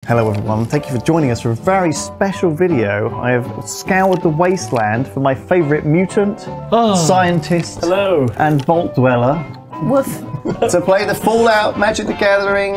Hello everyone, thank you for joining us for a very special video. I have scoured the wasteland for my favourite mutant, scientist, and vault dweller. Woof. To play the Fallout Magic the Gathering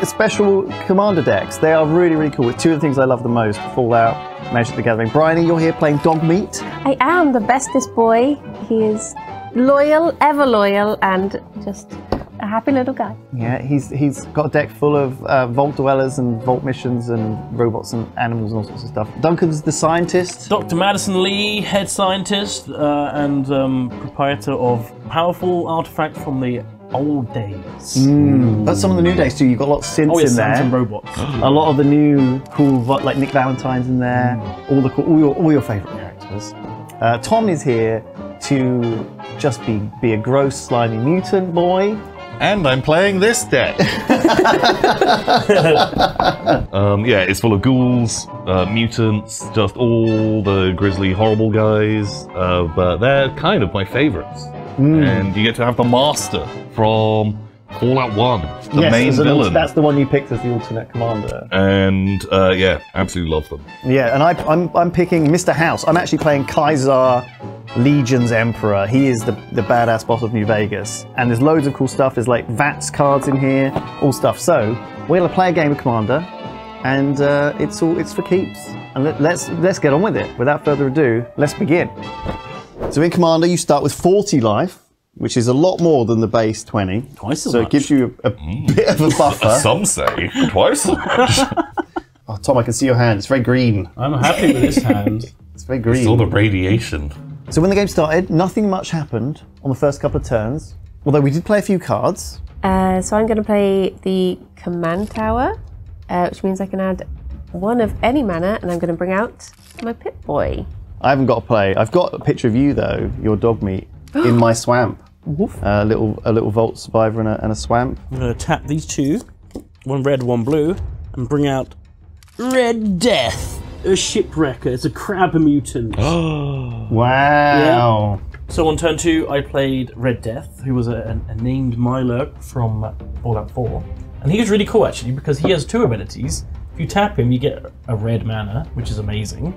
special commander decks. They are really, really cool. It's two of the things I love the most, Fallout, Magic the Gathering. Briony, you're here playing DogMeat. I am the bestest boy. He is loyal, ever loyal, and just a happy little guy. Yeah, he's got a deck full of vault dwellers and vault missions and robots and animals and all sorts of stuff. Duncan's the scientist. Dr. Madison Lee, head scientist and proprietor of powerful artifact from the old days. But some of the new days too. You've got lots of synths in there. And robots. A lot of the new cool, like Nick Valentine's in there. All the cool, all your favourite characters. Tom is here to just be a gross, slimy mutant boy. And I'm playing this deck. Yeah, it's full of ghouls, mutants, just all the grisly, horrible guys. But they're kind of my favourites. And you get to have the master from Fallout 1, the main villain. That's the one you picked as the alternate commander. And yeah, absolutely love them. Yeah, and I'm picking Mr. House. I'm actually playing Kaiser Legion's Emperor. He is the badass boss of New Vegas. And there's loads of cool stuff. There's like VATS cards in here, all stuff. So we're gonna play a game of Commander, and it's for keeps. And let's get on with it. Without further ado, let's begin. So in Commander, you start with 40 life, which is a lot more than the base 20. Twice as much. So it gives you a bit of a buffer. Some say twice as much. Oh, Tom, I can see your hand. It's very green. I'm happy with this hand. It's very green. It's all the radiation. So when the game started, nothing much happened on the first couple of turns, although we did play a few cards. So I'm going to play the Command Tower, which means I can add one of any mana, and I'm going to bring out my Pip-Boy. I haven't got to play. I've got a picture of you though, your DogMeat, in my swamp. Woof. A little Vault Survivor and a swamp. I'm going to tap these two, one red, one blue, and bring out Red Death, a shipwrecker. It's a crab mutant. Wow. Yeah. So on turn 2, I played Red Death, who was a named Mylurk from Fallout 4. And he was really cool actually, because he has two abilities. If you tap him, you get a red mana, which is amazing.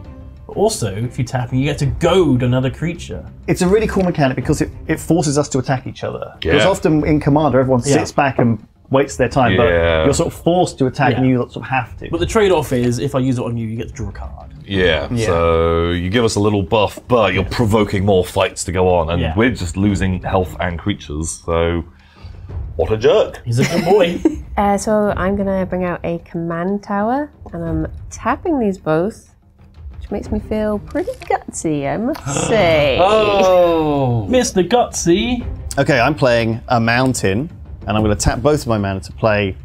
But also, if you tap him, you get to goad another creature. It's a really cool mechanic because it forces us to attack each other. Yeah. Because often in Commander, everyone sits back and waits their time, but you're sort of forced to attack and you sort of have to. But the trade-off is, if I use it on you, you get to draw a card. Yeah, so you give us a little buff, but you're provoking more fights to go on, and we're just losing health and creatures, so what a jerk. He's a good boy. So I'm going to bring out a Command Tower, and I'm tapping these both, which makes me feel pretty gutsy, I must say. Oh, Mr. Gutsy. Okay, I'm playing a Mountain, and I'm going to tap both of my mana to play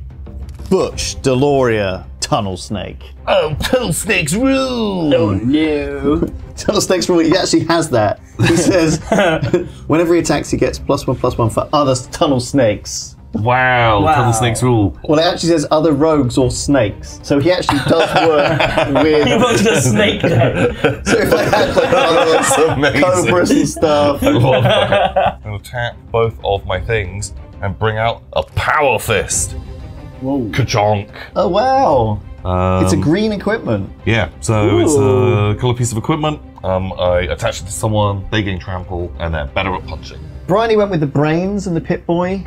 Butch Deloria Tunnel Snake. Oh, Tunnel Snake's rule! Oh no. Tunnel Snake's rule, he actually has that. He says, whenever he attacks, he gets +1/+1 for other Tunnel Snakes. Wow, Tunnel Snake's rule. Well, it actually says other rogues or snakes. So he actually does work with... He wants a snake then. So if I had like other cobras and stuff... I love that. I'm going to tap both of my things and bring out a Power Fist. Whoa. Ka-chonk. Oh, wow. It's a green equipment. Yeah, so it's a colour piece of equipment. I attach it to someone, they gain trample, and they're better at punching. Bryony went with the brains and the Pip-Boy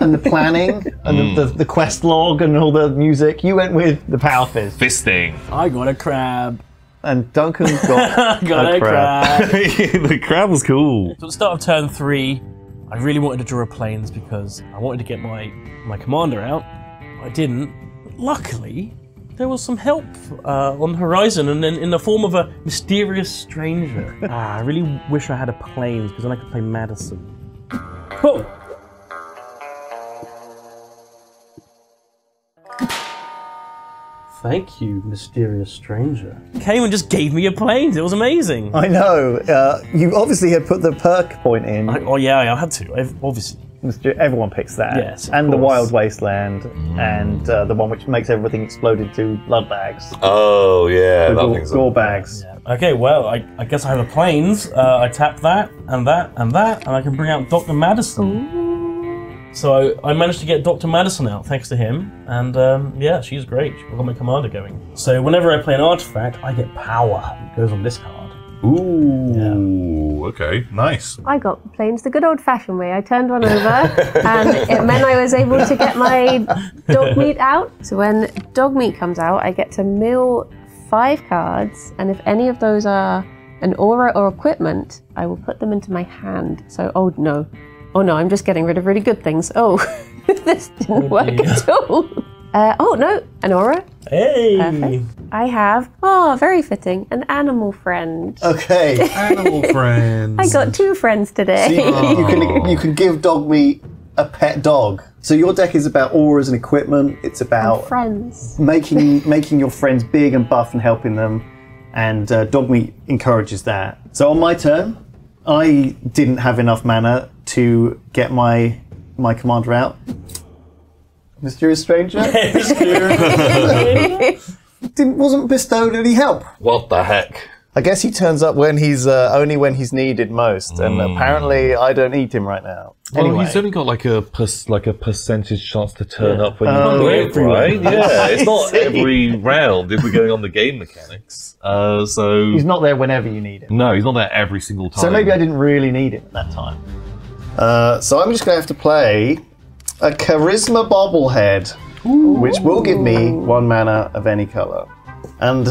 and the planning and the quest log and all the music. You went with the Power Fist. Fisting. I got a crab. And Duncan got, a crab. The crab was cool. So at the start of turn 3, I really wanted to draw a planes because I wanted to get my commander out. I didn't. But luckily, there was some help on the horizon, and then in the form of a mysterious stranger. I really wish I had a planes because then I could play Madison. Oh! Thank you, mysterious stranger. Came and just gave me a planes. It was amazing. I know. You obviously had put the perk point in. Oh yeah, I had to. Obviously. Everyone picks that. Yes, and the Wild Wasteland, and the one which makes everything explode into blood bags. Oh yeah, gore bags. Yeah. Okay, well, I guess I have a planes. I tap that, and that, and that, and I can bring out Dr. Madison. Ooh. So I managed to get Dr. Madison out thanks to him, and yeah, she's great. I've got my commander going. So whenever I play an artifact, I get power. It goes on this card. Ooh, okay, nice. I got planes the good old-fashioned way. I turned one over, and it meant I was able to get my dog meat out. So when dog meat comes out, I get to mill 5 cards, and if any of those are an aura or equipment, I will put them into my hand. So, oh no, I'm just getting rid of really good things. Oh, this didn't work at all. Oh no, an aura. Hey! Perfect. I have, very fitting, an animal friend. Okay. Animal friends. I got 2 friends today. You can give DogMeat a pet dog. So your deck is about auras and equipment. It's about friends. making your friends big and buff and helping them. And DogMeat encourages that. So on my turn, I didn't have enough mana to get my commander out. Mysterious stranger? Wasn't bestowed any help. What the heck? I guess he turns up when he's only when he's needed most, and apparently I don't need him right now. Well, Anyway, he's only got like a percentage chance to turn up when Oh, you live, right? I Yeah, it's not see. every round if we're going on the game mechanics. So he's not there whenever you need him. no, he's not there every single time. So maybe I didn't really need him at that time. So I'm just going to have to play a Charisma Bobblehead, which will give me 1 mana of any color. And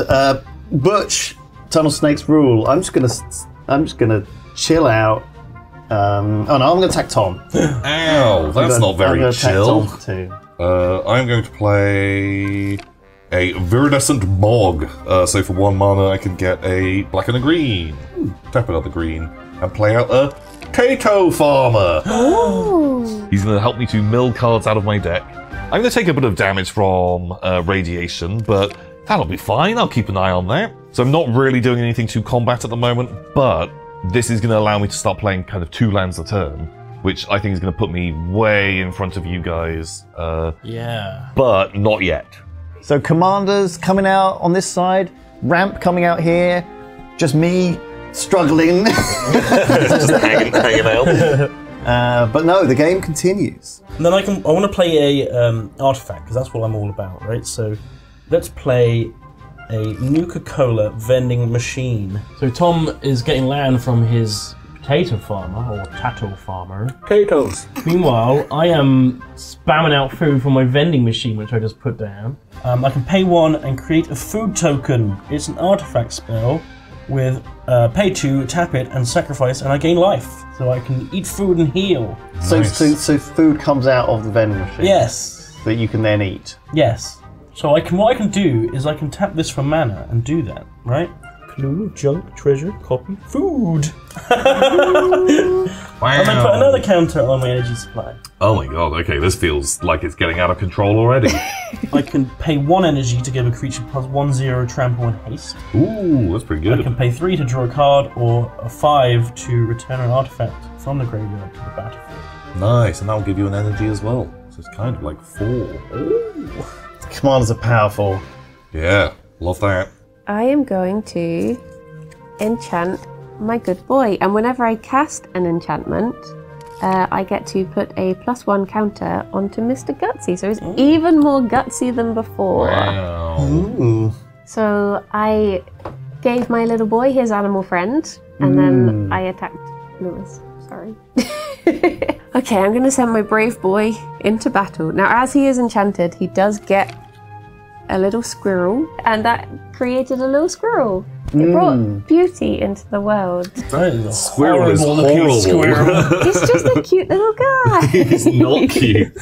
Butch, Tunnel Snake's rule. I'm just gonna chill out. Oh no, I'm gonna attack Tom. Ow, that's not I'm very gonna attack chill. Tom too. I'm going to play a Viridescent Bog. So for 1 mana, I can get a black and a green. Tap another green and play out a Potato Farmer. He's going to help me to mill cards out of my deck. I'm going to take a bit of damage from radiation, but that'll be fine. I'll keep an eye on that. So I'm not really doing anything to combat at the moment, but this is going to allow me to start playing kind of 2 lands a turn, which I think is going to put me way in front of you guys. Yeah. But not yet. So commanders coming out on this side, ramp coming out here, just me struggling. Just hanging out. But no, the game continues. And then I want to play a artifact, because that's what I'm all about, right? So let's play a Nuka-Cola vending machine. So Tom is getting land from his potato farmer, or tato farmer. Potatoes. Meanwhile, I am spamming out food from my vending machine, which I just put down. I can pay 1 and create a food token. It's an artifact spell with pay 2, tap it, and sacrifice, and I gain life. So I can eat food and heal. Nice. So food comes out of the vending machine. Yes. That you can then eat. Yes. So what I can do is I can tap this for mana and do that, right? Clue, junk, treasure, copy, food. Wow. And then put another counter on my energy supply. Oh my god, okay, this feels like it's getting out of control already. I can pay 1 energy to give a creature plus 1/0 trample and haste. Ooh, that's pretty I good. can pay 3 to draw a card, or a 5 to return an artifact from the graveyard to the battlefield. Nice, and that'll give you an energy as well. So it's kind of like 4. Ooh. Commanders are powerful. Yeah, love that. I am going to enchant my good boy, and whenever I cast an enchantment, I get to put a +1 counter onto Mr. Gutsy, so it's even more gutsy than before. Wow. Ooh. So I gave my little boy his animal friend, and then I attacked Lewis. Sorry. Okay, I'm going to send my brave boy into battle. Now, as he is enchanted, he does get a little squirrel, and that created a little squirrel. It brought beauty into the world. That is a Squirrel is horrible-looking horrible. squirrel. He's just a cute little guy. It's not cute.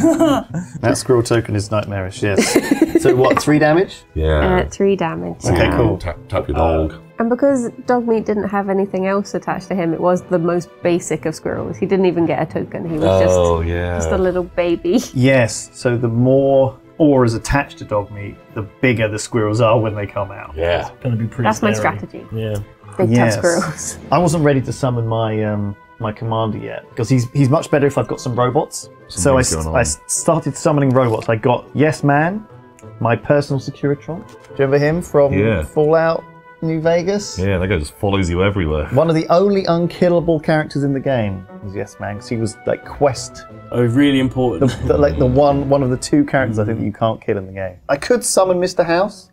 That squirrel token is nightmarish, yes. So what, 3 damage? Yeah. 3 damage. Okay, cool. Tap your dog. And because DogMeat didn't have anything else attached to him, it was the most basic of squirrels. He didn't even get a token. He was just a little baby. Yes, so the more auras attached to DogMeat, the bigger the squirrels are when they come out. Yeah. Gonna be pretty That's my scary. strategy. Yeah. Big Yes. tough squirrels. I wasn't ready to summon my my commander yet, because he's much better if I've got some robots. So Something's going on. I started summoning robots. I got Yes Man, my personal Securitron. Do you remember him from Yeah. Fallout New Vegas? Yeah, that guy just follows you everywhere. One of the only unkillable characters in the game. as Yes Man because he was like quest, Oh, really important. like the one of the 2 characters I think that you can't kill in the game. I could summon Mr. House,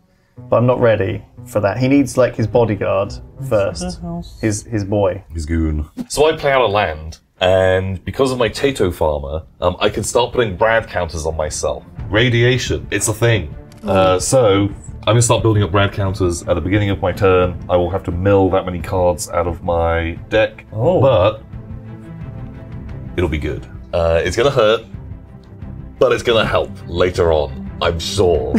but I'm not ready for that. He needs like his bodyguard first, his boy, His goon. So I play out a land, and because of my Tato farmer, I can start putting brand counters on myself. Radiation. It's a thing. So I'm going to start building up brand counters at the beginning of my turn. I will have to mill that many cards out of my deck. But it'll be good. It's gonna hurt, but it's gonna help later on, I'm sure.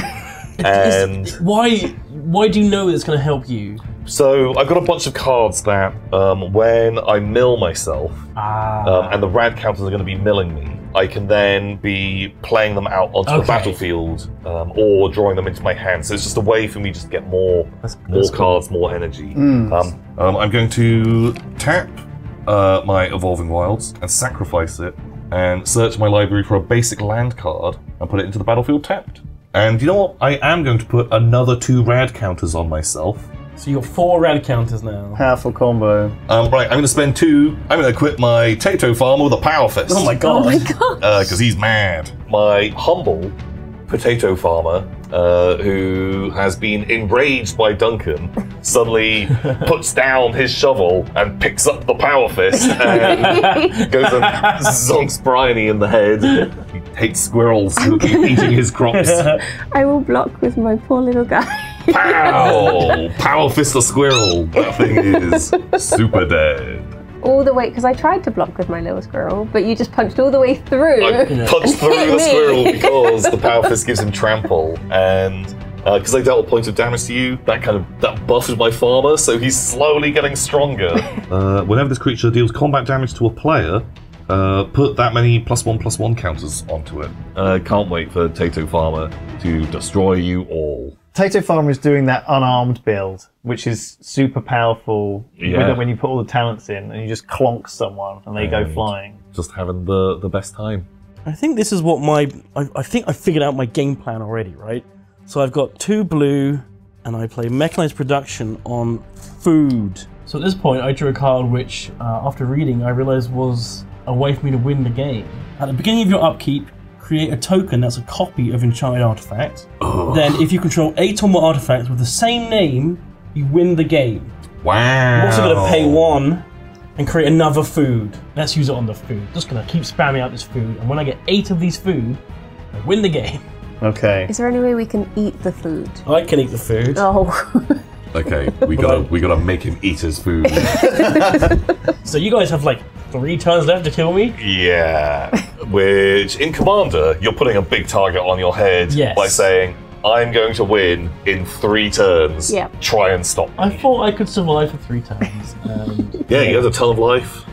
And Why do you know it's going to help you? so I've got a bunch of cards that, when I mill myself, and the rad counters are going to be milling me, I can then be playing them out onto the battlefield, or drawing them into my hand. So it's just a way for me just to get more cards, more energy. I'm going to tap my Evolving Wilds and sacrifice it and search my library for a basic land card and put it into the battlefield tapped. And you know what? I am going to put another 2 rad counters on myself. So you've got 4 rad counters now. powerful combo. Right, I'm going to spend 2. I'm going to equip my Tato farmer with a power fist. Oh my god. Oh my god. Because he's mad. My humble potato farmer, who has been enraged by Duncan, suddenly puts down his shovel and picks up the power fist and goes and zonks Briony in the head. He hates squirrels who keep eating his crops. I will block with my poor little guy. Pow! Power fist a squirrel. That thing is super dead. All the way, because I tried to block with my little squirrel, but you just punched all the way through. I punched through the me. squirrel because the power fist gives him trample, and because I dealt a point of damage to you, that buffed my farmer, so he's slowly getting stronger. Whenever this creature deals combat damage to a player, put that many +1/+1 counters onto it. Can't wait for Tato Farmer to destroy you all. Tato Farmer is doing that unarmed build, which is super powerful when you put all the talents in and you just clonk someone and they go flying. Just having the best time. I think this is what I think I figured out my game plan already, right? So I've got 2 blue, and I play Mechanized Production on food. So at this point, I drew a card which, after reading, I realized was a way for me to win the game. At the beginning of your upkeep, create a token that's a copy of Enchanted Artifact. Then, if you control 8 or more artifacts with the same name, you win the game. Wow. I'm also going to pay 1 and create another food. Let's use it on the food. Just going to keep spamming out this food, and when I get 8 of these food, I win the game. Okay. Is there any way we can eat the food? I can eat the food. Oh. Okay, we gotta make him eat his food. So you guys have like 3 turns left to kill me? Yeah. Which, in Commander, you're putting a big target on your head by saying, I'm going to win in 3 turns. Yeah. Try and stop me. I thought I could survive for 3 turns. Yeah, you have a ton of life.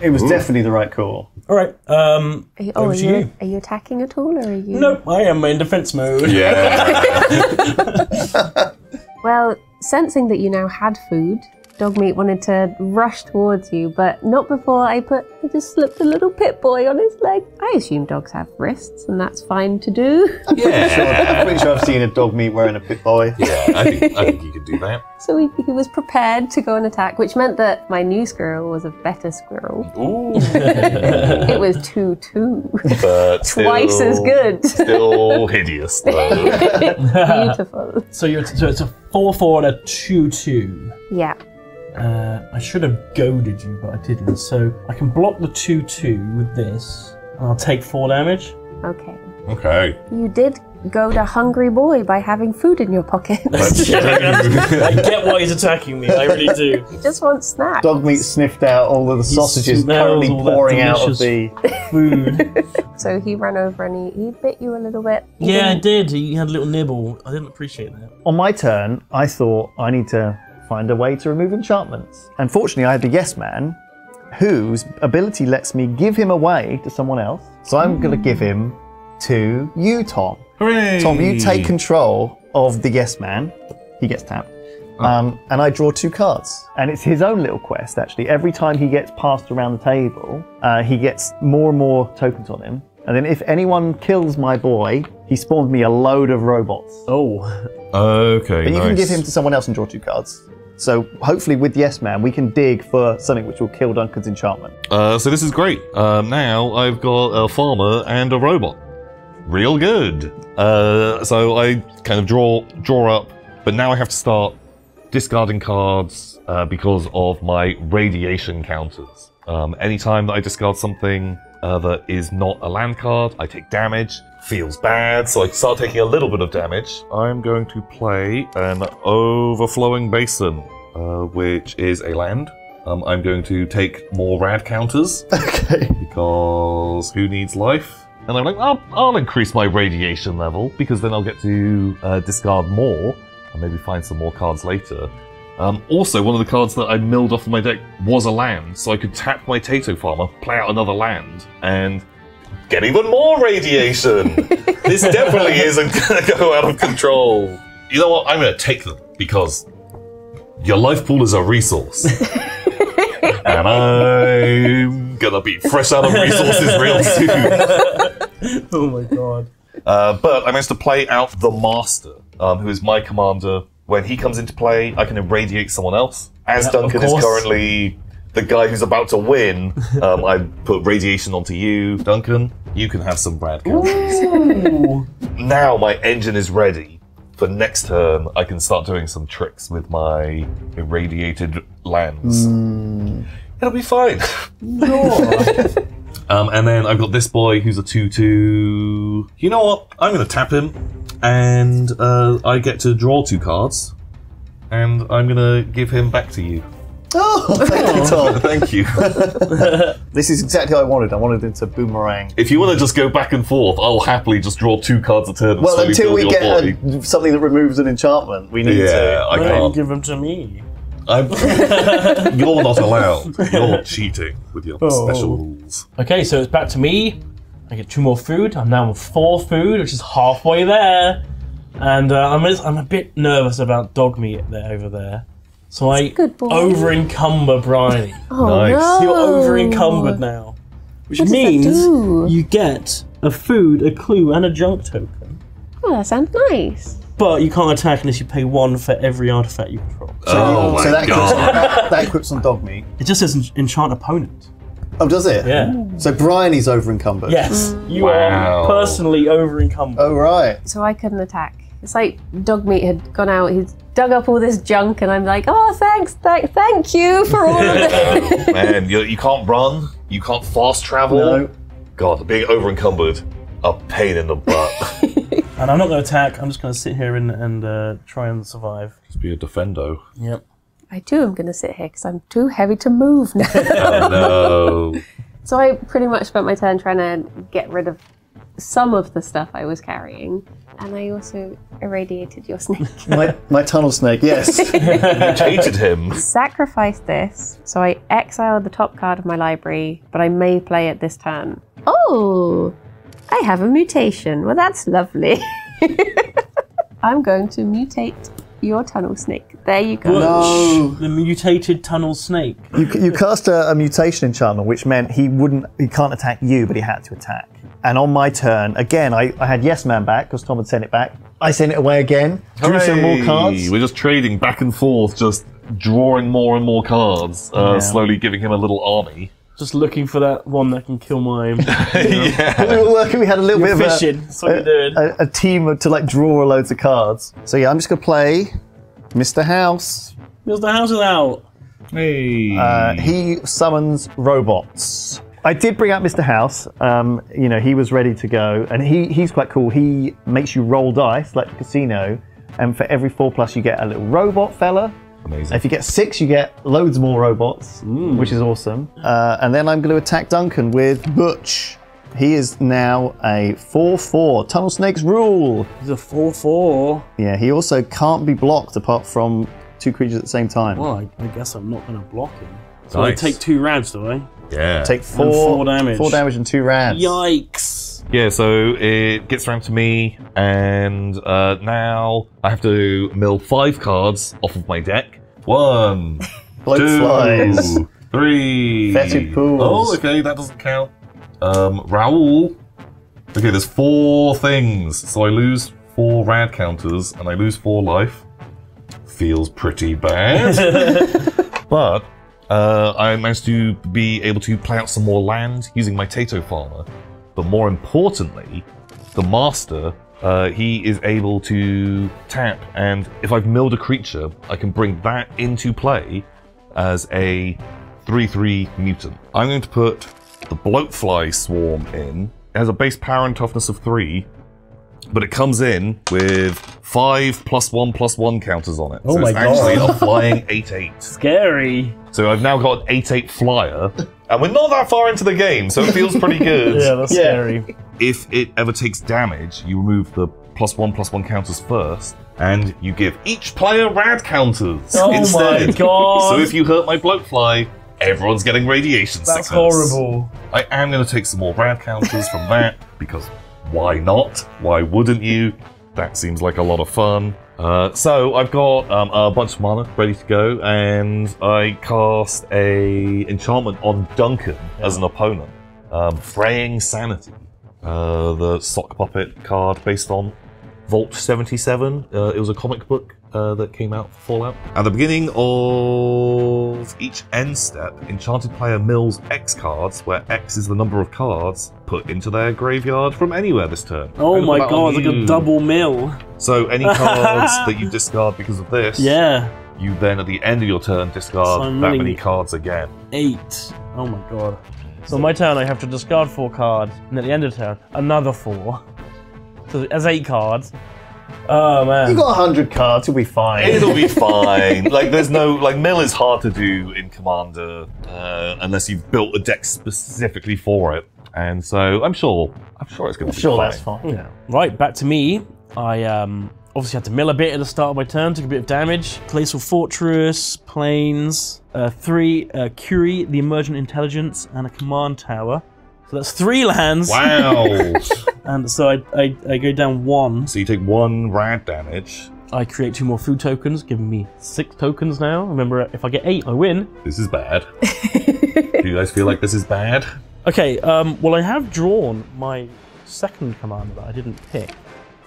It was definitely the right call. Alright, Are over to you. Are you attacking at all, or are you? Nope, I am in defense mode. Yeah. Well, sensing that you now had food, DogMeat wanted to rush towards you, but not before I just slipped a little pit boy on his leg. I assume dogs have wrists, and that's fine to do. I'm pretty sure I've seen a dog meat wearing a pit boy. Yeah, I think you could do that. So he was prepared to go and attack, which meant that my new squirrel was a better squirrel. Ooh. It was 2/2. But Twice as good. Still hideous, though. Beautiful. So it's a 4/4 and a 2/2. Yeah. I should have goaded you, but I didn't. So I can block the 2/2 with this, and I'll take 4 damage. Okay. Okay. You did goad a hungry boy by having food in your pocket. I get why he's attacking me, I really do. He just wants snacks. Dog meat sniffed out all of the sausages smells currently all that pouring out of delicious the food. So he ran over and he bit you a little bit. Yeah, I did. He had a little nibble. I didn't appreciate that. On my turn, I thought I need to find a way to remove enchantments. And fortunately, I had the Yes Man, whose ability lets me give him away to someone else. So I'm going to give him to you, Tom. Hooray! Tom, you take control of the Yes Man. He gets tapped. And I draw 2 cards. And it's his own little quest, actually. Every time he gets passed around the table, he gets more and more tokens on him. And then if anyone kills my boy, he spawns me a load of robots. Oh. Okay, But you can give him to someone else and draw 2 cards. So hopefully with Yes Man, we can dig for something which will kill Duncan's enchantment. So this is great. Now I've got a farmer and a robot. Real good. So I kind of draw up, but now I have to start discarding cards because of my radiation counters. Anytime that I discard something that is not a land card, I take damage. Feels bad, so I start taking a little bit of damage. I'm going to play an Overflowing Basin, which is a land. I'm going to take more rad counters. Okay. Because who needs life? And I'm like, I'll increase my radiation level, because then I'll get to discard more, and maybe find some more cards later. Also, one of the cards that I milled off of my deck was a land, so I could tap my Tato Farmer, play out another land, and get even more radiation! This definitely isn't gonna go out of control. You know what? I'm gonna take them, because your life pool is a resource. And I'm gonna be fresh out of resources real soon. Oh my god. But I managed to play out the Master, who is my commander. When he comes into play, I can irradiate someone else. As Duncan is currently the guy who's about to win, I put radiation onto you. Duncan, you can have some Brad counters. Now my engine is ready. For next turn, I can start doing some tricks with my irradiated lands. It'll be fine. And then I've got this boy who's a 2/2. You know what? I'm going to tap him, and I get to draw 2 cards, and I'm going to give him back to you. Oh, thank you, Tom. Thank you. This is exactly what I wanted. I wanted it to boomerang. If you want to just go back and forth, I'll happily just draw 2 cards a turn. And Well, slowly until build we your get boy. something that removes an enchantment, we need to. I Don't can't. give them to me. You're not allowed. You're cheating with your special rules. Okay, so it's back to me. I get 2 more food. I'm now on 4 food, which is halfway there. And I'm a bit nervous about DogMeat over there. So I good boy. over-encumber Briony. Oh, Nice. no. You're over-encumbered now. Which What does that means do? you get a food, a clue, and a junk token. Oh, that sounds nice. But you can't attack unless you pay 1 for every artifact you control. Oh my So that god. that equips on DogMeat. It just says enchant opponent. Oh, does it? Yeah. So Briony's over encumbered. Yes, you Wow. are personally over-encumbered. Oh, right. So I couldn't attack. It's like DogMeat had gone out, he's dug up all this junk, and I'm like, oh, thanks, thank you for all of it. Man, you can't run. You can't fast travel. No. God, being over encumbered, a pain in the butt. And I'm not going to attack, I'm just going to sit here and try and survive. Just be a defendo. Yep. I too am going to sit here because I'm too heavy to move now. Oh no. So I pretty much spent my turn trying to get rid of some of the stuff I was carrying. And I also irradiated your snake. My tunnel snake, yes. Mutated him. Sacrifice this, so I exiled the top card of my library, but I may play it this turn. Oh, I have a mutation. Well, that's lovely. I'm going to mutate your tunnel snake. There you go. No. The mutated tunnel snake. You cast a mutation enchantment, which meant he can't attack you, but he had to attack. And on my turn, again, I had Yes Man back because Tom had sent it back. I sent it away again. Drew some more cards. We're just trading back and forth, just drawing more and more cards, slowly giving him a little army. Just looking for that one that can kill my... We were working. We had a little bit of fishing. That's what you're doing. a team to like draw loads of cards. So yeah, I'm just gonna play Mr. House. Mr. House is out. Hey. He summons robots. I did bring out Mr. House. You know, he was ready to go, and he's quite cool. He makes you roll dice like the casino, and for every 4+ you get a little robot fella. Amazing. If you get 6, you get loads more robots, which is awesome. And then I'm going to attack Duncan with Butch. He is now a 4/4. Tunnel Snakes rule. He's a 4/4. Yeah, he also can't be blocked apart from 2 creatures at the same time. Well, I guess I'm not going to block him. So Nice. I take 2 rads, do I? Yeah. Take 4 And 4 damage. 4 damage and 2 rads. Yikes. Yeah, so it gets around to me, and now I have to mill 5 cards off of my deck. 1, Bloat 2, flies. 3. Fetid pools. Oh, okay, that doesn't count. Raoul. Okay, there's 4 things, so I lose 4 rad counters, and I lose 4 life. feels pretty bad. But I managed to be able to play out some more land using my Tato Farmer. But more importantly, the Master, he is able to tap, and if I've milled a creature, I can bring that into play as a 3/3 mutant. I'm going to put the Bloatfly Swarm in. It has a base power and toughness of 3, but it comes in with 5+1/+1 counters on it. Oh so my it's actually God. a flying 8/8. Scary. So I've now got an 8/8 flyer, and we're not that far into the game, so it feels pretty good. Yeah, that's scary. If it ever takes damage, you remove the +1/+1 counters first, and you give each player rad counters Oh instead. my God. So if you hurt my Bloatfly, everyone's getting radiation That's sickness. horrible. I am going to take some more rad counters from that, because why not? Why wouldn't you? That seems like a lot of fun. So I've got a bunch of mana ready to go, and I cast a enchantment on Duncan as an opponent. Fraying Sanity. The sock puppet card based on Vault 77. It was a comic book that came out for Fallout. At the beginning of each end step, enchanted player mills X cards, where X is the number of cards put into their graveyard from anywhere this turn. Oh And my about God, it's like you. a double mill. So any cards that you discard because of this, Yeah. you then at the end of your turn discard So I'm that running- many cards again. 8. Oh my God. So on my turn, I have to discard 4 cards, and at the end of the turn, another 4. So that's 8 cards. Oh man. You got 100 cards, you'll be fine. It'll be fine. Like there's no mill is hard to do in Commander unless you've built a deck specifically for it. And so I'm sure it's going to be Sure, fine. that's fine. Yeah. Right, back to me. I obviously had to mill a bit at the start of my turn, took a bit of damage. Glacial Fortress, Plains, 3 Curie, the Emergent Intelligence, and a Command Tower. So that's 3 lands. Wow. And so I go down 1. So you take 1 rad damage. I create 2 more food tokens, giving me 6 tokens now. Remember, if I get 8, I win. This is bad. Do you guys feel like this is bad? Okay, well I have drawn my second commander that I didn't pick.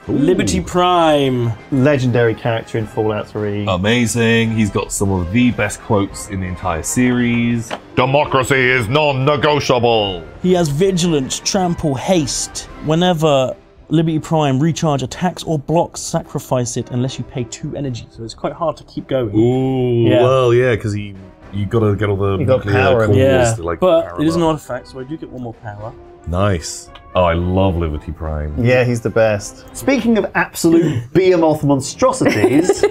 Liberty Prime. Legendary character in Fallout 3. Amazing. He's got some of the best quotes in the entire series. Democracy is non-negotiable. He has Vigilance, Trample, Haste. Whenever Liberty Prime recharge attacks or blocks, sacrifice it unless you pay 2 energy. So it's quite hard to keep going. Ooh, Yeah. well, yeah, because you got to get all the You got nuclear power, cores Yeah, to, like, but power it is them an up. artifact, so I do get 1 more power. Nice. Oh, I love Liberty Prime. Yeah, he's the best. Speaking of absolute behemoth monstrosities,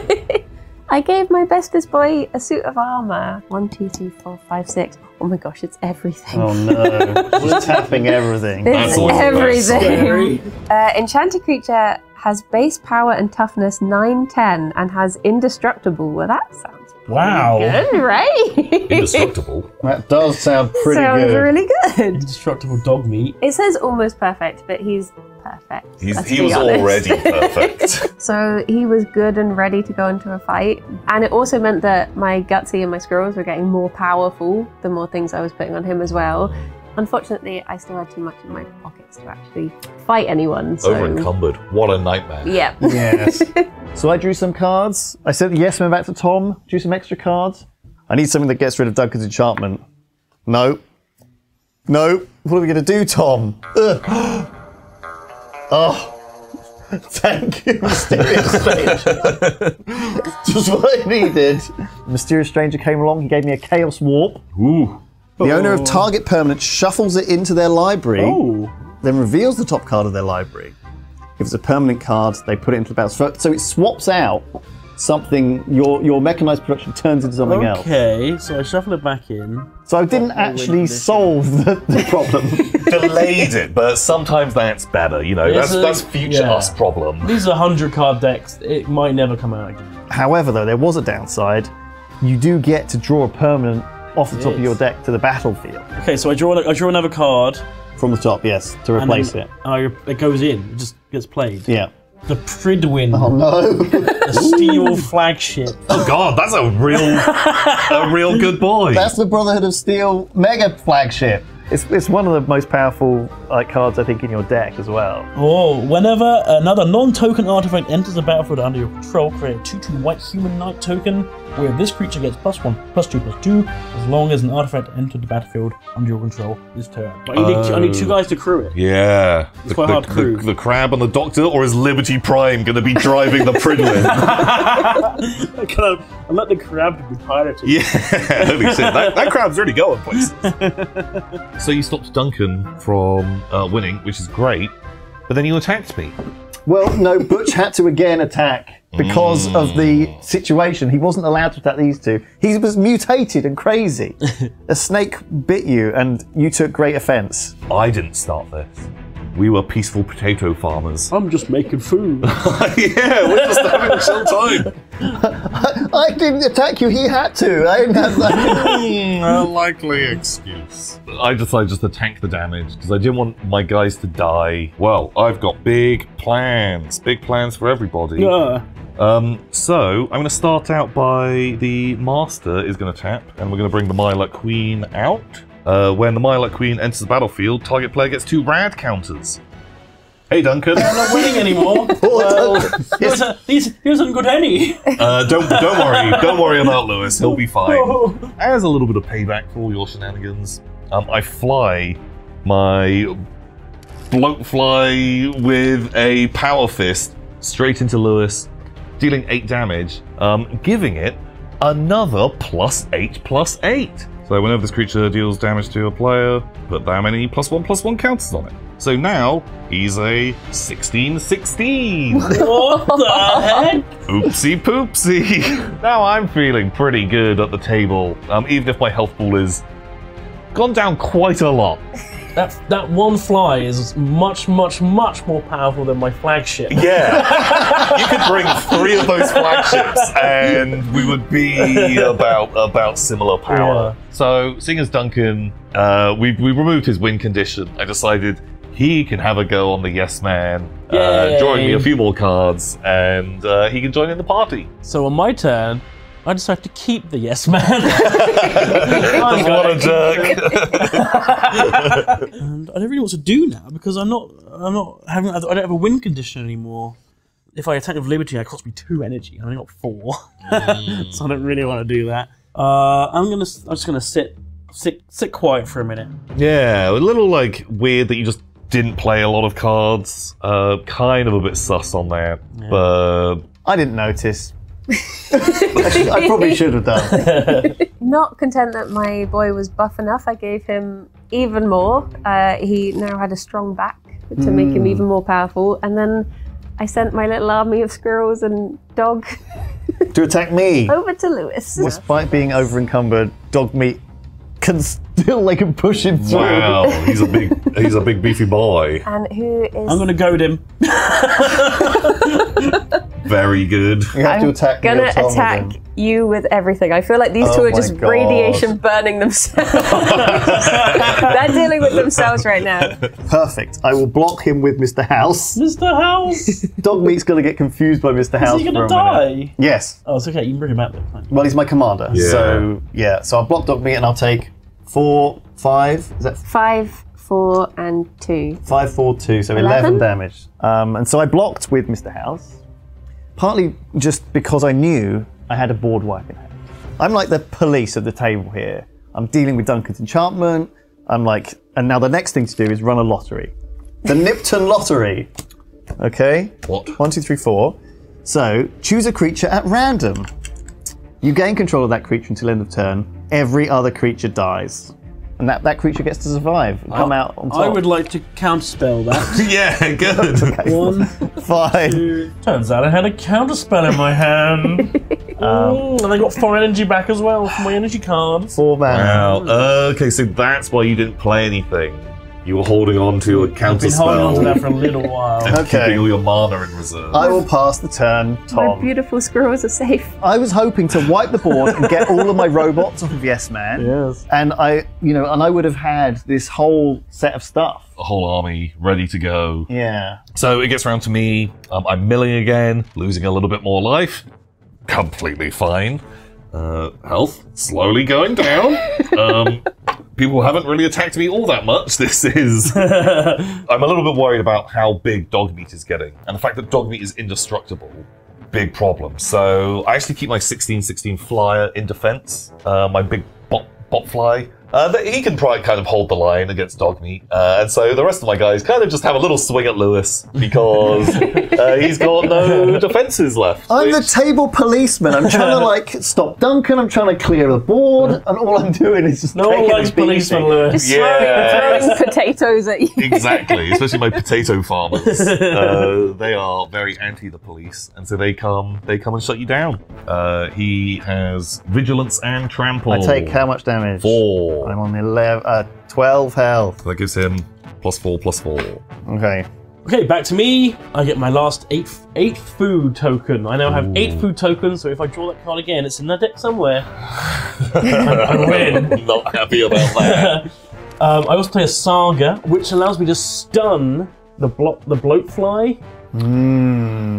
I gave my bestest boy a suit of armor. 1, 2, 3, 4, 5, 6. Oh my gosh, it's everything. oh no, she's tapping everything. It's That's always the best. everything. Enchanted creature has base power and toughness 9, 10, and has indestructible. Well, that sounds Wow. good, right? Indestructible. That does sound pretty Sounds good. really good. Indestructible dog meat. It says almost perfect, but he's perfect. let's He be was honest. already perfect. So he was good and ready to go into a fight. And it also meant that my Gutsy and my Squirrels were getting more powerful the more things I was putting on him as well. Unfortunately, I still had too much in my pockets to actually fight anyone. So. Over encumbered. What a nightmare. Yeah. Yes. So I drew some cards. I said yes, went back to Tom, drew some extra cards. I need something that gets rid of Duncan's enchantment. No. No. What are we going to do, Tom? Ugh. Oh. Thank you, Mysterious Stranger. Just what I needed. Mysterious Stranger came along, he gave me a Chaos Warp. Ooh. The owner of target permanent shuffles it into their library, then reveals the top card of their library. If it's a permanent card, they put it into the battle. So it swaps out something, your mechanized production turns into something else. Okay, so I shuffle it back in. So I didn't actually solve the problem. Delayed it, but sometimes that's better, you know. It's That's a- future yeah. us problem. These are 100 card decks. It might never come out again. However, though, there was a downside. You do get to draw a permanent off the top of your deck to the battlefield. Okay, so I draw another card. From the top, yes, to and replace then, it. It goes in. It just gets played. Yeah. The Pridwin. Oh no. The Steel Flagship. Oh god, that's a real good boy. That's the Brotherhood of Steel mega flagship. It's one of the most powerful cards I think in your deck as well. Oh, whenever another non-token artifact enters the battlefield under your control, create a 2/2 white human knight token, where this creature gets +1/+2/+2, as long as an artifact entered the battlefield under your control this turn. But I need 2 guys to crew it. Yeah. It's quite hard to crew. The crab and the doctor, or is Liberty Prime going to be driving the Pridlin? I let the crab be pirated. Yeah, holy shit, that crab's really going places. So you stopped Duncan from winning, which is great, but then you attacked me. Well, no, Butch had to again attack because of the situation. He wasn't allowed to attack these two. He was mutated and crazy. A snake bit you and you took great offense. I didn't start this. We were peaceful potato farmers. I'm just making food. Yeah, we're just having a chill time. I didn't attack you, he had to. I didn't have that. A likely excuse. I decided just to tank the damage because I didn't want my guys to die. Well, I've got big plans for everybody. Yeah. So I'm going to start out by the Master is going to tap, and we're going to bring the Myla Queen out. When the Myla Queen enters the battlefield, target player gets 2 rad counters. Hey, Duncan. I'm not winning anymore. Well, he wasn't good any. Don't worry about Lewis. He'll be fine. As a little bit of payback for all your shenanigans, I fly my bloat fly with a power fist straight into Lewis, dealing 8 damage, giving it another +8/+8. So whenever this creature deals damage to a player, put that many +1/+1 counters on it. So now he's a 16/16. What the heck? Oopsie poopsie. Now I'm feeling pretty good at the table, even if my health pool is gone down quite a lot. That one fly is much more powerful than my flagship. Yeah. You could bring 3 of those flagships and we would be about similar power. Yeah. So, seeing as Duncan, we removed his win condition, I decided he can have a go on the Yes Man, drawing me a few more cards, and he can join in the party. So on my turn, I decided to keep the Yes Man. What a jerk! And I don't really know what to do now because I don't have a win condition anymore. If I attack with Liberty, it costs me 2 energy. I only got 4, so I don't really want to do that. I'm just gonna sit quiet for a minute. Yeah, a little weird that you just didn't play a lot of cards. Kind of a bit sus on that, but I didn't notice. I probably should have done. Not content that my boy was buff enough, I gave him even more. He now had a strong back to make him even more powerful. And then I sent my little army of squirrels and dog To attack me. over to Lewis. Despite being over encumbered, DogMeat can still push him through. Wow, he's a big beefy boy. And who is... I'm gonna goad him. Very good. You have to attack me gonna or Tom attack with him. you with everything. I feel like these Oh two are my just God. radiation burning themselves. They're dealing with themselves right now. Perfect. I will block him with Mr. House. Mr. House! DogMeat's going to get confused by Mr. House. Is he gonna for a minute. die? Yes. Oh, it's okay, you can bring him out there. Well, he's my commander. Yeah. So, yeah. So I'll block DogMeat and I'll take 4, 5. Is that 5, 4, and 2. 5, 4, 2? So 11 damage. And so I blocked with Mr. House. Partly just because I knew I had a board wipe in hand. I'm like the police of the table here. I'm dealing with Duncan's enchantment. And now the next thing to do is run a lottery. The Nipton lottery. Okay? What? 1, 2, 3, 4. So, choose a creature at random. You gain control of that creature until end of turn. Every other creature dies. And that creature gets to survive and come out on top. I would like to counterspell that. Yeah, good. 1, 5. 2. Turns out I had a counterspell in my hand. And I got 4 energy back as well from my energy card. 4 mana. Wow. Okay, so that's why you didn't play anything. You were holding on to a counter Been holding on to that spell. for a little while. Okay. Keeping all your mana in reserve. I will pass the turn, My Tom. beautiful squirrels are safe. I was hoping to wipe the board and get all of my robots off of Yes Man. Yes. And I would have had this whole set of stuff. a whole army ready to go. Yeah. So it gets around to me. I'm milling again, losing a little bit more life. Completely fine. Health slowly going down. people haven't really attacked me all that much. This is... I'm a little bit worried about how big DogMeat is getting. And the fact that DogMeat is indestructible, big problem. So I actually keep my 16/16 flyer in defense. My big bot fly. He can probably kind of hold the line against DogMeat. And so the rest of my guys kind of just have a little swing at Lewis because he's got no defenses left. I'm the table policeman. I'm trying to like stop Duncan. I'm trying to clear the board, and all I'm doing is just No one likes policemen, Lewis. Just throwing potatoes at you. Exactly, especially my potato farmers. They are very anti the police, and so they come and shut you down. He has vigilance and trample. I take how much damage? 4. I'm on 12 health. That gives him +4/+4. Okay. Okay, back to me. I get my last eighth food token. I now have 8 food tokens, so if I draw that card again, it's in the deck somewhere. I win. Not happy about that. I also play a Saga, which allows me to stun the bloatfly.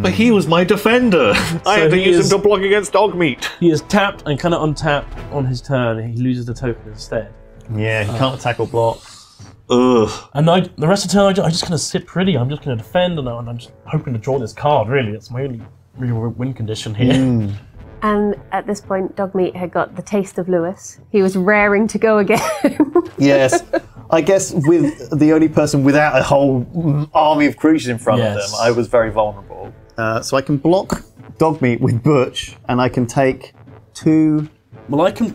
But he was my defender. I had to use him to block against DogMeat. He is tapped and cannot untap on his turn. He loses the token instead. Yeah, he can't attack or block. Ugh. And the rest of the turn, I just kind of sit pretty. I'm just going to defend, and I'm just hoping to draw this card, really. That's my only real win condition here. And at this point, DogMeat had got the taste of Lewis. He was raring to go again. Yes. I guess with the only person without a whole army of creatures in front of them, I was very vulnerable. So I can block DogMeat with Butch, and I can take 2. Well, what I can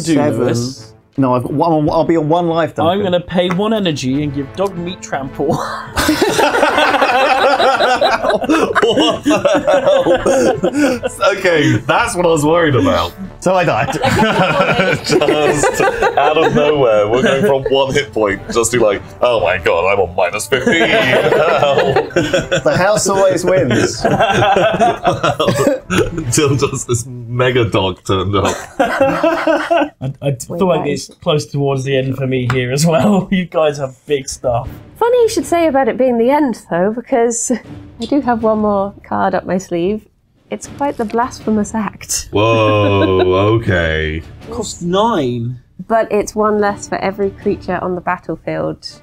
do, 7. Lewis, No, I'll be on 1 life. Duncan. I'm going to pay 1 energy and give DogMeat trample. What the hell? Okay, that's what I was worried about. So I died. Just out of nowhere, we're going from 1 hit point just to like, oh my god, I'm on -15. The house always wins. Until just this mega dog turned up. I feel like it's close towards the end for me here as well. You guys have big stuff. Funny you should say about it being the end, though, because I do have 1 more card up my sleeve. It's quite the blasphemous act. Whoa, okay. Cost 9. But it's 1 less for every creature on the battlefield.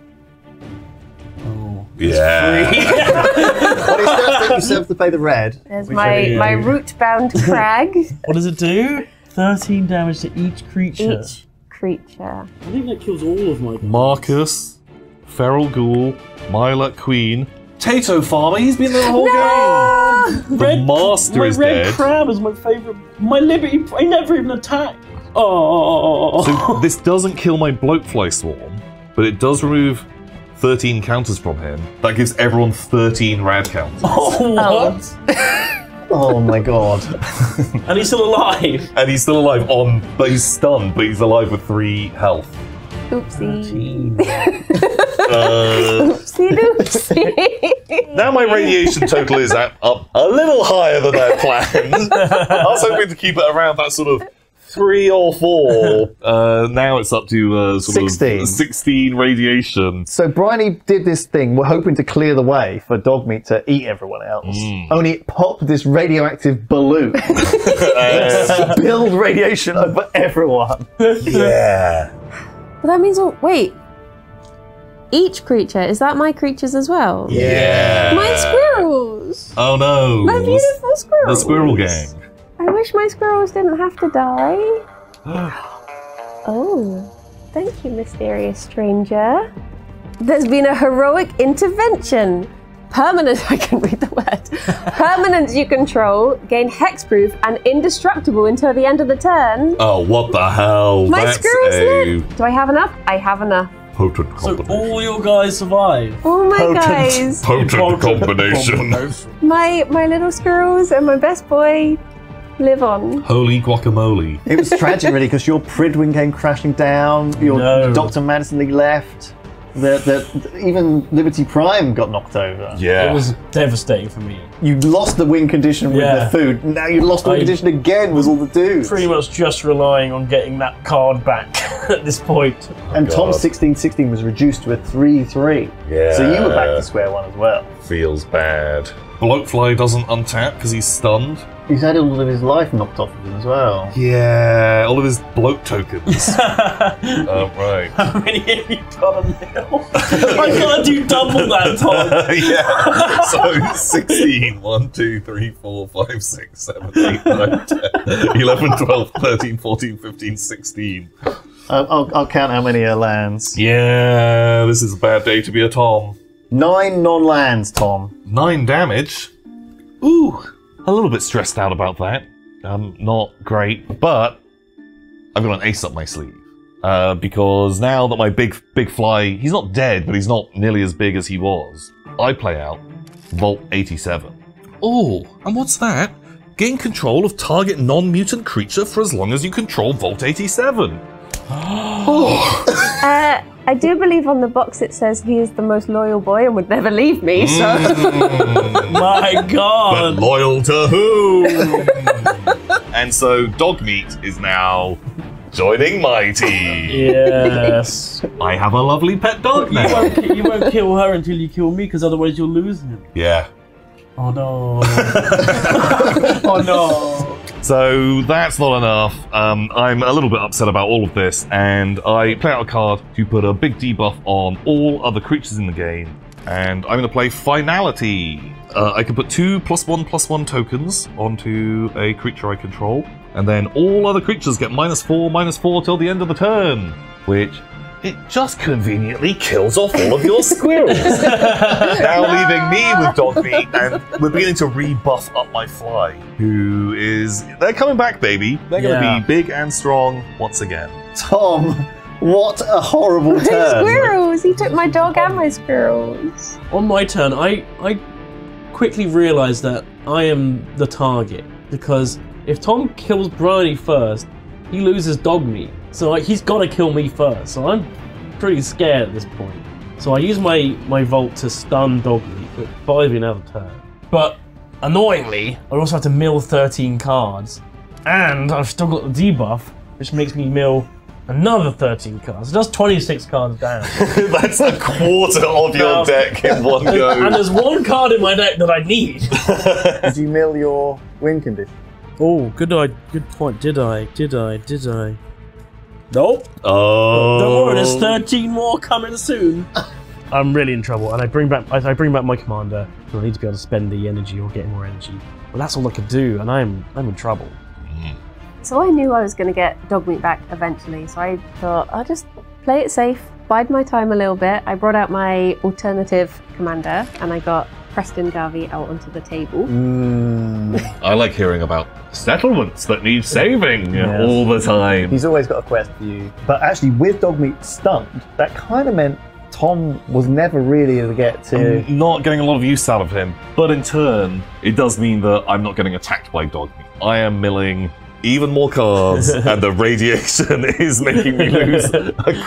Oh. Yeah. But you still have to pay the red. There's my root-bound crag. What does it do? 13 damage to each creature. Each creature. I think that kills all of my guys. Marcus, Feral Ghoul, Milat Queen, Tato Farmer, he's been there the whole game! The Master is red dead. crab is my favourite. My Liberty, I never even attacked. Oh. So this doesn't kill my Bloatfly Swarm, but it does remove 13 counters from him. That gives everyone 13 rad counters. Oh, what? Oh my god. And he's still alive. And he's still alive but he's stunned, but he's alive with 3 health. Oopsie. Uh, Oopsie. now my radiation total is up a little higher than I planned. I was hoping to keep it around that sort of 3 or 4. Now it's up to 16 radiation. So Briony did this thing. We're hoping to clear the way for DogMeat to eat everyone else. Only it popped this radioactive balloon. Spilled radiation over everyone. Yeah. But that means, wait. Each creature, is that my creatures as well? Yeah. My squirrels! Oh no. My beautiful squirrels! The Squirrel Gang. I wish my squirrels didn't have to die. Oh, thank you, mysterious stranger. There's been a heroic intervention. Permanent, I can read the word. Permanents you control gain hexproof and indestructible until the end of the turn. Oh, what the hell? My That's squirrels a live. Do I have enough? I have enough. potent So combination. all your guys survive. Oh my guys. Potent combination. My little squirrels and my best boy live on. Holy guacamole. It was tragic, really, because your Pridwin came crashing down. Your No. Dr. Madison Lee left. Even Liberty Prime got knocked over. Yeah. It was devastating for me. You lost the win condition with Yeah. the food. Now you lost the win condition again with all the dudes. Pretty much just relying on getting that card back at this point. And God. Tom's 16-16 was reduced to a 3-3. Yeah. So you were back to square one as well. Feels bad. Bloatfly doesn't untap because he's stunned. He's had all of his life knocked off of him as well. Yeah, all of his bloat tokens. Right. How many have you got on Neil? I can't do double that, Tom. Yeah. So 16. 1, 2, 3, 4, 5, 6, 7, 8, 9, 10, 11, 12, 13, 14, 15, 16. I'll count how many are lands. Yeah, this is a bad day to be a Tom. 9 non-lands, Tom. 9 damage. Ooh, a little bit stressed out about that. Not great, but I've got an ace up my sleeve. Because now that my big fly, he's not dead, but he's not nearly as big as he was. I play out Vault 87. Oh, and what's that? Gain control of target non-mutant creature for as long as you control Vault 87. I do believe on the box it says he is the most loyal boy and would never leave me, so... My God! But loyal to whom? And so DogMeat is now joining my team. Yes. I have a lovely pet dog now. You won't kill her until you kill me, because otherwise you'll lose him. Yeah. Oh no. Oh no. So that's not enough. I'm a little bit upset about all of this, and I play out a card to put a big debuff on all other creatures in the game. And I'm going to play Finality. I can put 2 +1/+1 tokens onto a creature I control, and then all other creatures get -4/-4 till the end of the turn, which it just conveniently kills off all of your squirrels. Now leaving me with DogMeat, and we're beginning to rebuff up my fly, who is... They're coming back, baby. They're going to be big and strong once again. Tom, what a horrible My turn. squirrels! He took my dog and my squirrels. On my turn, I quickly realised that I am the target, because if Tom kills Briony first, he loses DogMeat. So like, he's got to kill me first. So I'm pretty scared at this point. So I use my Volt to stun DogMeat, but buys me another turn. But annoyingly, I also have to mill 13 cards, and I've still got the debuff, which makes me mill another 13 cards. So that's 26 cards down. That's a quarter of your deck in one go. And there's one card in my deck that I need. Did you mill your win condition? Oh, good point. Did I? Nope. Oh. Don't worry, there's 13 more coming soon. I'm really in trouble, and I bring back my commander, so I need to be able to spend the energy or get more energy. Well, that's all I could do, and I'm in trouble. So I knew I was going to get DogMeat back eventually, so I thought I'll just play it safe, bide my time a little bit. I brought out my alternative commander, and I got Preston Garvey out onto the table. I like hearing about settlements that need saving all the time. He's always got a quest for you. But actually, with DogMeat stunned, that kind of meant Tom was never really going to get to... I'm not getting a lot of use out of him, but in turn, it does mean that I'm not getting attacked by DogMeat. I am milling even more cards, and the radiation is making me lose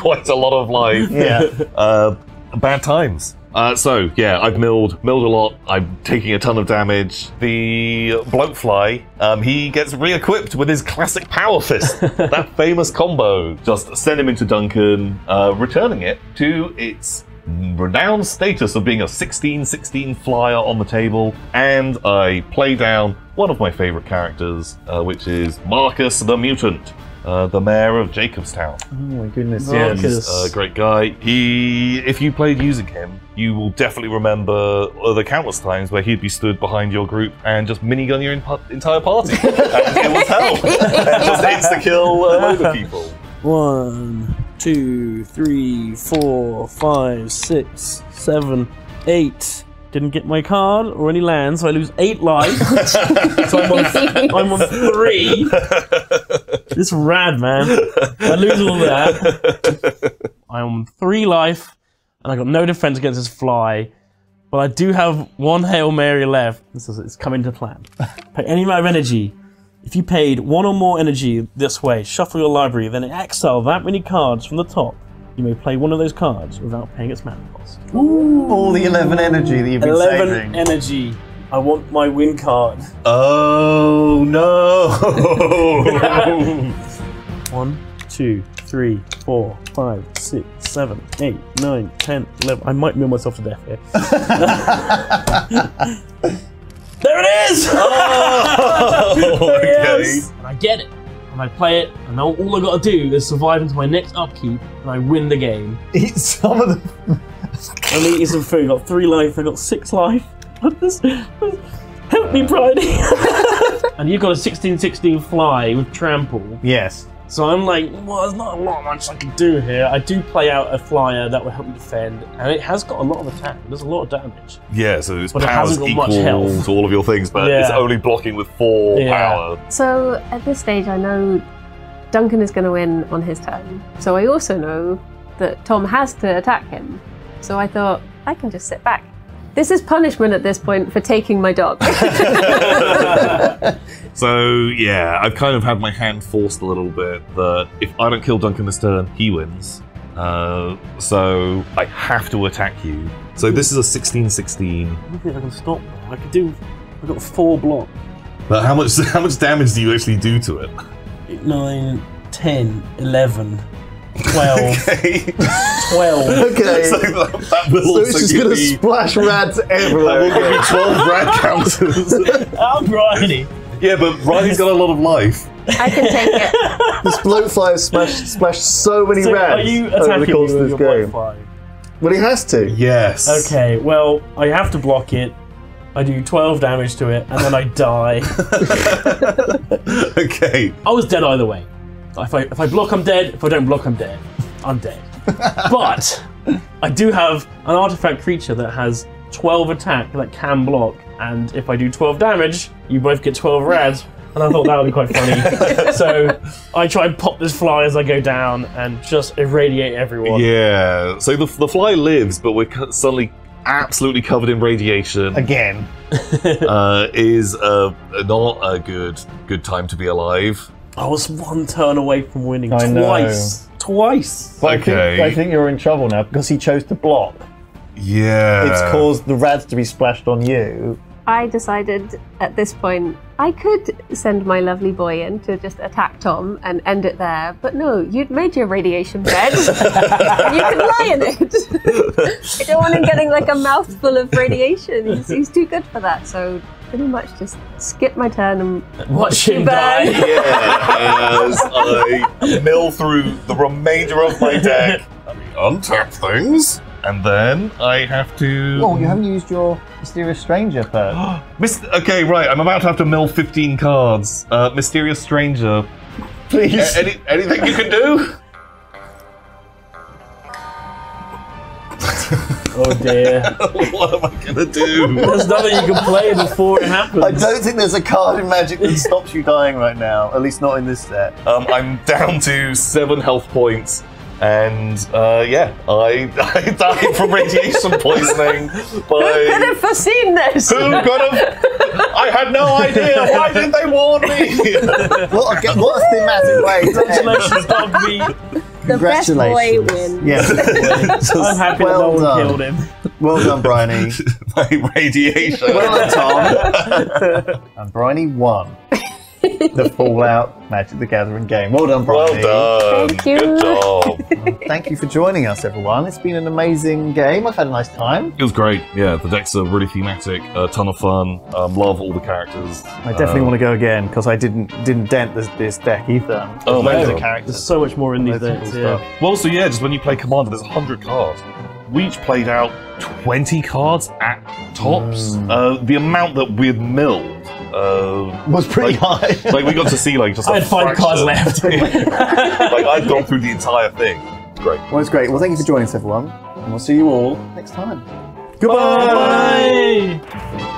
quite a lot of life. Yeah. Bad times. So yeah, I've milled a lot. I'm taking a ton of damage. The bloatfly, he gets re-equipped with his classic power fist, that famous combo. Just send him into Duncan, returning it to its renowned status of being a 16/16 flyer on the table, and I play down one of my favorite characters, which is Marcus the Mutant. The mayor of Jacobstown. Oh my goodness, Marcus. yes. He's a great guy. If you played using him, you will definitely remember the countless times where he'd be stood behind your group and just minigun your entire party. And it was hell. And just insta-kill a load of people. 1, 2, 3, 4, 5, 6, 7, 8. Didn't get my card or any land, so I lose 8 life. So I'm on 3. This is rad, man. I lose all that. I'm on 3 life, and I got no defense against this fly. But I do have 1 Hail Mary left. It's come into plan. Pay any amount of energy. If you paid 1 or more energy this way, shuffle your library, then exile that many cards from the top. You may play one of those cards without paying its mana cost. Ooh, all the 11 energy that you've been 11 saving. energy. I want my win card. Oh no! 1, 2, 3, 4, 5, 6, 7, 8, 9, 10, 11. I might mill myself to death here. There it is! Oh, There it okay. is! And I get it. And I play it, and now all I gotta do is survive into my next upkeep, and I win the game. Eat some of the. I'm eating some food. Got 3 life. I got 6 life. Help me, Briony. And you've got a 16/16 fly with trample. Yes. So I'm like, well, there's not a lot much I can do here. I do play out a flyer that will help me defend, and it has got a lot of attack. It does a lot of damage. Yeah, so its But it power's hasn't got much equal health. to all of your things, but Yeah. it's only blocking with 4 Yeah. power. So at this stage, I know Duncan is going to win on his turn. So I also know that Tom has to attack him. So I thought, I can just sit back. This is punishment at this point for taking my dog. So, yeah, I've kind of had my hand forced a little bit that if I don't kill Duncan this turn, he wins. So I have to attack you. So this is a 16/16. I don't think I can stop that. I could do. I've got 4 block. But how much damage do you actually do to it? 9, 10, 11, 12, Okay. 12. Okay. So that will So also it's just give gonna me, splash rads that everywhere. will give me 12 rad counters. I'm Briony. Yeah, but Riley's got a lot of life. I can take it. This bloat fly has splashed so many So rads are you over the attacking me course of with this your game. block fly? Well, he has to. Yes. Okay, well, I have to block it. I do 12 damage to it, and then I die. Okay. I was dead either way. If I block, I'm dead. If I don't block, I'm dead. I'm dead. But I do have an artifact creature that has 12 attack that can block, and if I do 12 damage, you both get 12 rads. And I thought that would be quite funny. So I try and pop this fly as I go down and just irradiate everyone. Yeah. So the fly lives, but we're suddenly absolutely covered in radiation. Again. Is not a good time to be alive. I was 1 turn away from winning I know. twice. But Okay. I think you're in trouble now because he chose to block. Yeah. It's caused the rads to be splashed on you. I decided at this point I could send my lovely boy in to just attack Tom and end it there. But no, you'd made your radiation bed. And you can lie in it. I don't want him getting like a mouthful of radiation. He's too good for that. So pretty much just skip my turn and Watch him burn. die. Yeah, as I mill through the remainder of my deck, untap things, and then I have to. Oh, you haven't used your Mysterious Stranger perk. Okay, right. I'm about to have to mill 15 cards. Mysterious Stranger. Please. Anything you can do? Oh dear. What am I gonna do? There's nothing you can play before it happens. I don't think there's a card in Magic that stops you dying right now. At least not in this set. I'm down to 7 health points, and yeah, I died from radiation poisoning. Who could have foreseen this? Who could have? I had no idea. Why didn't they warn me? What a thematic way to end. Congratulations, DogMeat. The best boy wins. Yes. I'm happy Well that no done. one killed him. Well done, Briony. My radiation. Well done, Tom. And Briony won the Fallout Magic the Gathering game. Well done, Briony. Well done. Thank you. Good job. Thank you for joining us, everyone. It's been an amazing game. I've had a nice time. It was great. Yeah, the decks are really thematic. A ton of fun. Love all the characters. I definitely want to go again because I didn't dent this deck either. Oh, There's loads man. of characters. There's so much more in these Loads of decks. cool Yeah. stuff. Well, so yeah, just when you play Commander, there's 100 cards. We each played out 20 cards at tops. The amount that we'd milled Was pretty high. like we got to see like just I a had 5 cards fraction. left. Like I'd gone through the entire thing. It's great. Well, it's great. Well, thank you for joining us, everyone. And we'll see you all next time. Goodbye. Bye.